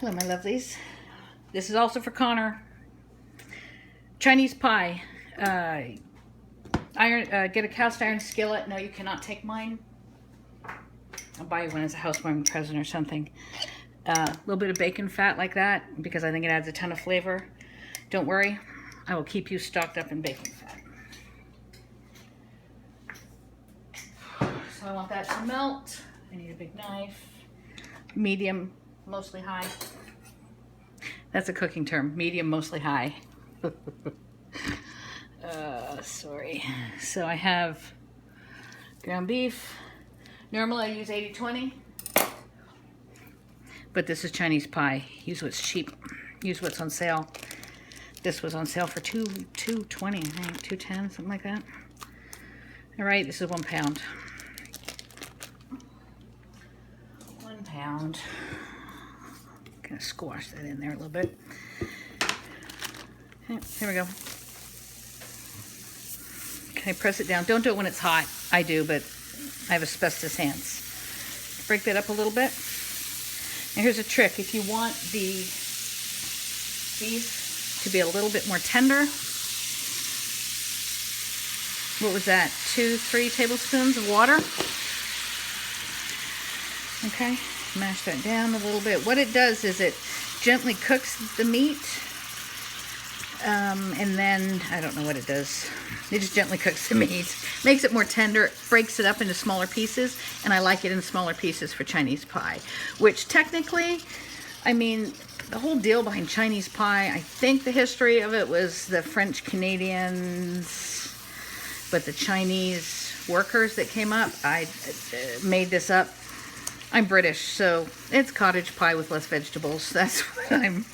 Hello, my lovelies. This is also for Connor. Chinese pie. Get a cast iron skillet. No, you cannot take mine. I'll buy you one as a housewarming present or something. A little bit of bacon fat like that because I think it adds a ton of flavor. Don't worry, I will keep you stocked up in bacon fat. So I want that to melt. I need a big knife. Medium, mostly high. That's a cooking term. Medium, mostly high. Sorry. So I have ground beef. Normally I use 80/20, but this is Chinese pie. Use what's cheap. Use what's on sale. This was on sale for $2.20, I think, $2.10, something like that. All right, this is 1 pound. 1 pound. Gonna squash that in there a little bit. Okay, here we go. Okay, press it down. Don't do it when it's hot. I do, but I have asbestos hands. Break that up a little bit. And here's a trick. If you want the beef to be a little bit more tender, what was that? 2-3 tablespoons of water. Okay, mash that down a little bit. What it does is it gently cooks the meat. And then, I don't know what it does. It just gently cooks the meat. Makes it more tender, breaks it up into smaller pieces, and I like it in smaller pieces for Chinese pie. Which technically, I mean, the whole deal behind Chinese pie, I think the history of it was the French Canadians, but the Chinese workers that came up, I made this up. I'm British, so it's cottage pie with less vegetables. That's what I'm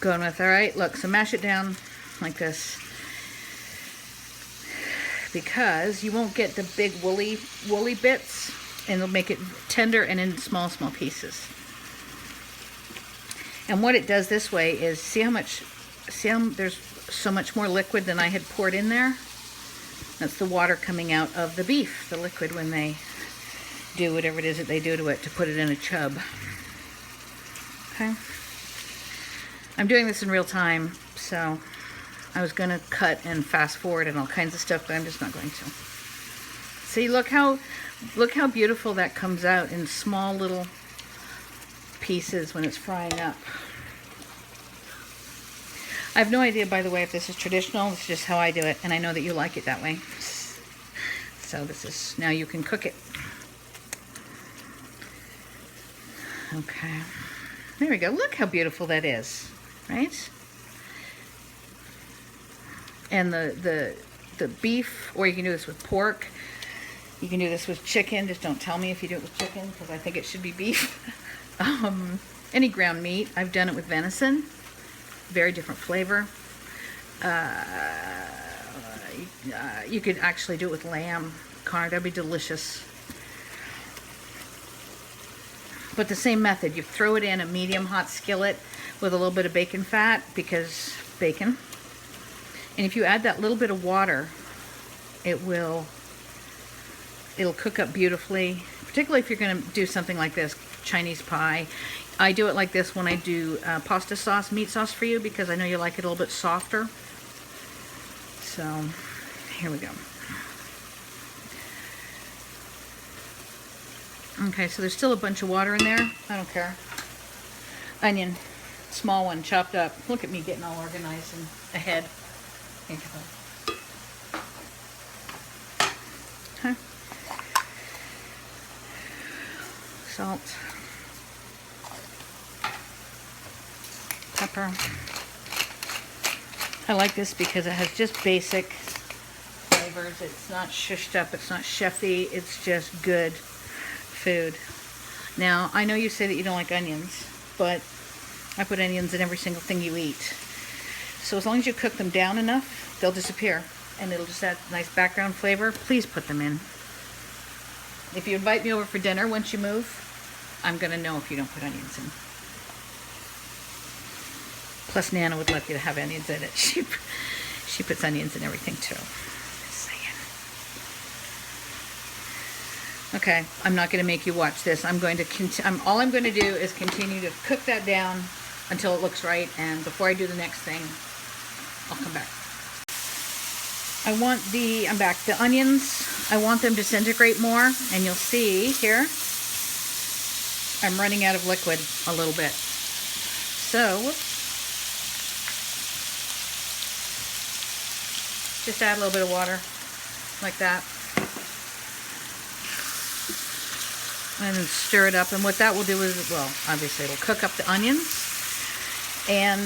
going with. All right, look, so mash it down like this because you won't get the big woolly bits, and it'll make it tender and in small pieces. And what it does this way is, see how there's so much more liquid than I had poured in there? That's the water coming out of the beef, the liquid, when they do whatever it is that they do to it to put it in a chub. Okay. I'm doing this in real time, so I was going to cut and fast forward and all kinds of stuff, but I'm just not going to. See, look how beautiful that comes out in small little pieces when it's frying up. I have no idea, by the way, if this is traditional. It's just how I do it, and I know that you like it that way. So this is, now you can cook it. Okay. There we go. Look how beautiful that is. Right? And the beef, or you can do this with pork. You can do this with chicken. Just don't tell me if you do it with chicken, because I think it should be beef. Any ground meat. I've done it with venison. Very different flavor. You could actually do it with lamb. Connor, that'd be delicious. But the same method. You throw it in a medium hot skillet with a little bit of bacon fat, because bacon. And if you add that little bit of water, it'll cook up beautifully, particularly if you're going to do something like this, Chinese pie. I do it like this when I do pasta sauce, meat sauce for you, because I know you like it a little bit softer. So, here we go. Okay, so there's still a bunch of water in there. I don't care. Onion. Small one, chopped up. Look at me getting all organized and ahead. Okay. Salt. Pepper. I like this because it has just basic flavors. It's not shushed up. It's not chefy. It's just good food. Now, I know you say that you don't like onions, but I put onions in every single thing you eat. So as long as you cook them down enough, they'll disappear, and it'll just add nice background flavor. Please put them in. If you invite me over for dinner once you move, I'm going to know if you don't put onions in. Plus, Nana would love you to have onions in it. She puts onions in everything too. Just saying. Okay, I'm not going to make you watch this. I'm going to all I'm going to do is continue to cook that down until it looks right, and before I do the next thing, I'll come back. I'm back. The onions, I want them to disintegrate more, and you'll see here, I'm running out of liquid a little bit. So, whoops. Just add a little bit of water, like that. And then stir it up, and what that will do is, well, obviously it'll cook up the onions and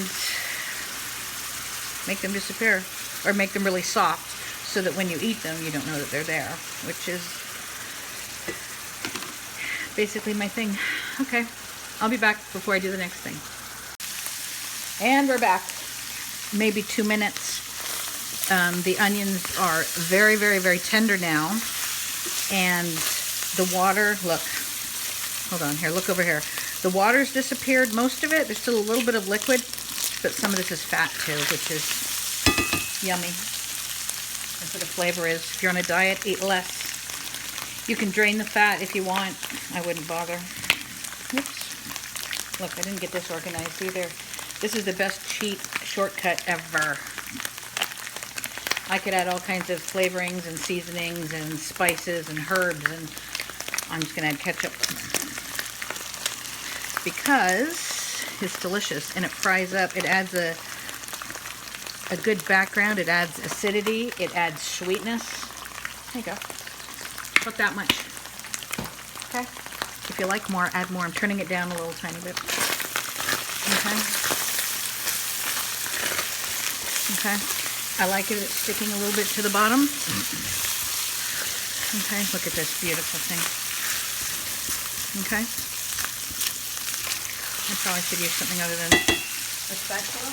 make them disappear, or make them really soft, so that when you eat them, you don't know that they're there, which is basically my thing. Okay, I'll be back before I do the next thing. And we're back. Maybe 2 minutes. The onions are very, very, very tender now, and the water, look, hold on here, look over here. The water's disappeared, most of it. There's still a little bit of liquid, but some of this is fat too, which is yummy. That's what the flavor is. If you're on a diet, eat less. You can drain the fat if you want. I wouldn't bother. Oops. Look, I didn't get this organized either. This is the best cheap shortcut ever. I could add all kinds of flavorings and seasonings and spices and herbs, and I'm just going to add ketchup because it's delicious and it fries up. It adds a good background. It adds acidity. It adds sweetness. There you go. About that much. Okay. If you like more, add more. I'm turning it down a little tiny bit. Okay. Okay. I like it. It's sticking a little bit to the bottom. Okay. Look at this beautiful thing. Okay. I probably should use something other than a spatula.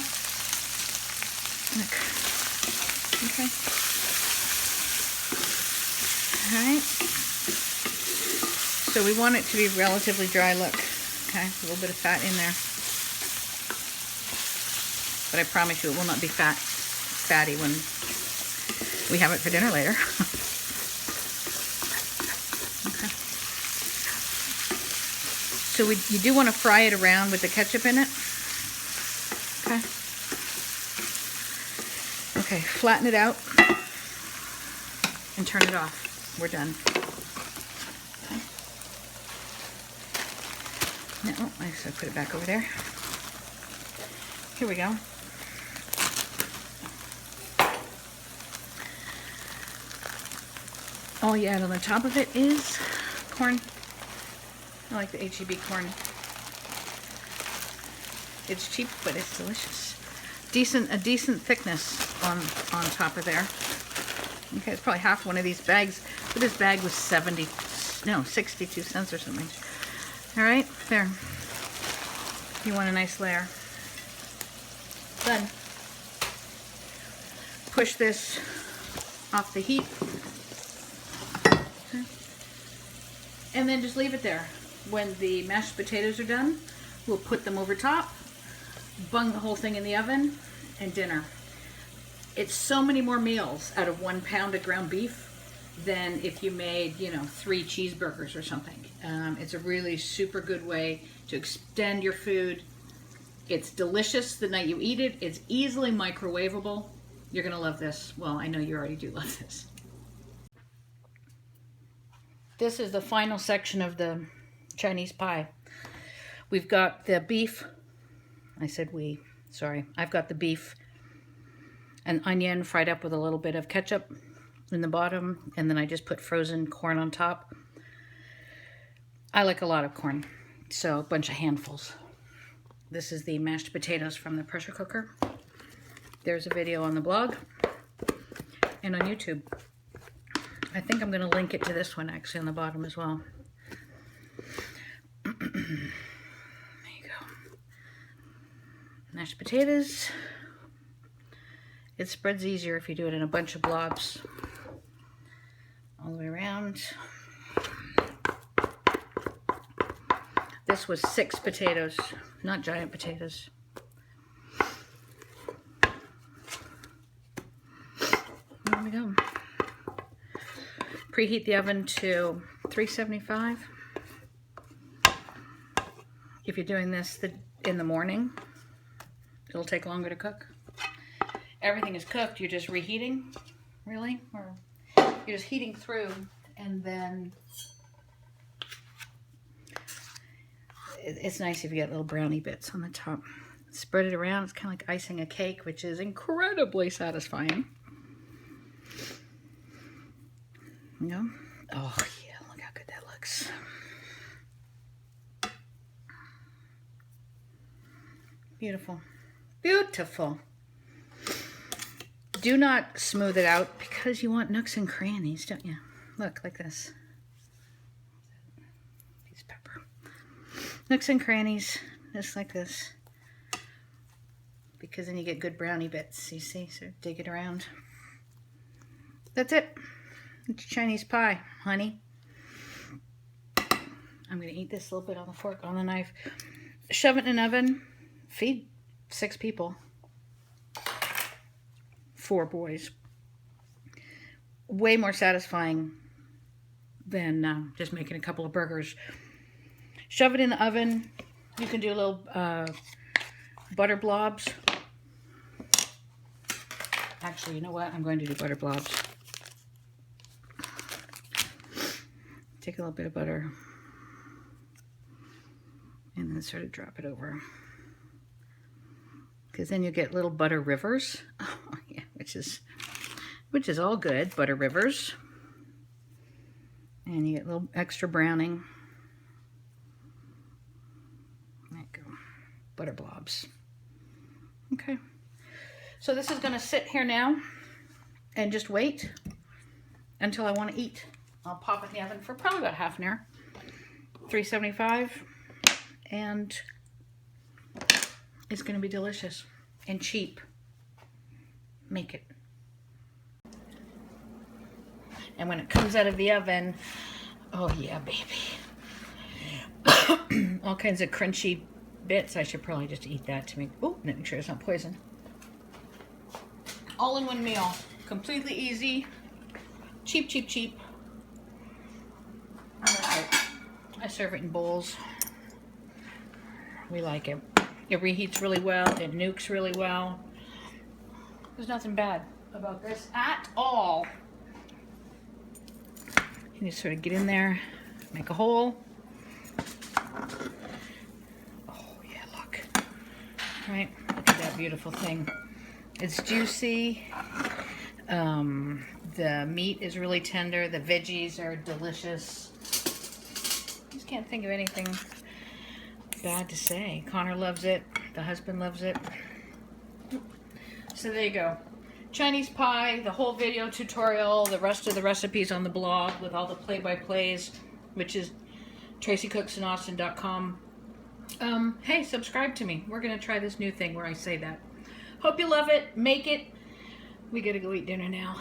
Look. Okay. Alright. So we want it to be relatively dry, look. Okay, a little bit of fat in there. But I promise you it will not be fatty when we have it for dinner later. Okay. So you do want to fry it around with the ketchup in it. Okay. Okay, flatten it out and turn it off. We're done. Okay. No, I just put it back over there. Here we go. All you add on the top of it is corn. I like the H-E-B corn. It's cheap, but it's delicious. A decent thickness on top of there. Okay, it's probably half one of these bags, but this bag was 62 cents or something. All right, there. You want a nice layer. Then push this off the heat. Okay. And then just leave it there. When the mashed potatoes are done, we'll put them over top, bung the whole thing in the oven, and dinner. It's so many more meals out of 1 pound of ground beef than if you made, 3 cheeseburgers or something. It's a really super good way to extend your food. It's delicious the night you eat it. It's easily microwavable. You're gonna love this. Well, I know you already do love this. This is the final section of the Chinese pie. We've got the beef. I said we. Sorry. I've got the beef and onion fried up with a little bit of ketchup in the bottom, and then I just put frozen corn on top. I like a lot of corn, so a bunch of handfuls. This is the mashed potatoes from the pressure cooker. There's a video on the blog and on YouTube. I think I'm going to link it to this one actually on the bottom as well. There you go. Mashed potatoes. It spreads easier if you do it in a bunch of blobs. All the way around. This was 6 potatoes, not giant potatoes. There we go. Preheat the oven to $3.75. If you're doing this in the morning, it'll take longer to cook. Everything is cooked, you're just reheating, really? Or you're just heating through, and then it's nice if you get little brownie bits on the top. Spread it around, it's kind of like icing a cake, which is incredibly satisfying. You know? Oh yeah, look how good that looks. Beautiful. Beautiful. Do not smooth it out because you want nooks and crannies, don't you? Look, like this. Piece of pepper. Nooks and crannies, just like this. Because then you get good brownie bits, you see? So dig it around. That's it. It's Chinese pie, honey. I'm going to eat this a little bit on the fork, on the knife. Shove it in an oven. Feed 6 people. 4 boys. Way more satisfying than just making a couple of burgers. Shove it in the oven. You can do little butter blobs. Actually, you know what? I'm going to do butter blobs. Take a little bit of butter and then sort of drop it over. Because then you get little butter rivers. Oh, yeah, which is all good, butter rivers. And you get a little extra browning. There you go. Butter blobs. Okay. So this is going to sit here now and just wait until I want to eat. I'll pop it in the oven for probably about half an hour. $3.75. And it's going to be delicious and cheap. Make it. And when it comes out of the oven, oh yeah, baby. All kinds of crunchy bits. I should probably just eat that to make sure it's not poison. All in one meal. Completely easy. Cheap, cheap, cheap. I serve it in bowls. We like it. It reheats really well. It nukes really well. There's nothing bad about this at all. You just sort of get in there, make a hole. Oh yeah, look. Right, look at that beautiful thing. It's juicy. The meat is really tender. The veggies are delicious. Just can't think of anything bad to say. Connor loves it. The husband loves it. So there you go. Chinese pie, the whole video tutorial, the rest of the recipes on the blog with all the play-by-plays, which is TracyCooksInAustin.com. Hey, subscribe to me. We're going to try this new thing where I say that. Hope you love it. Make it. We got to go eat dinner now.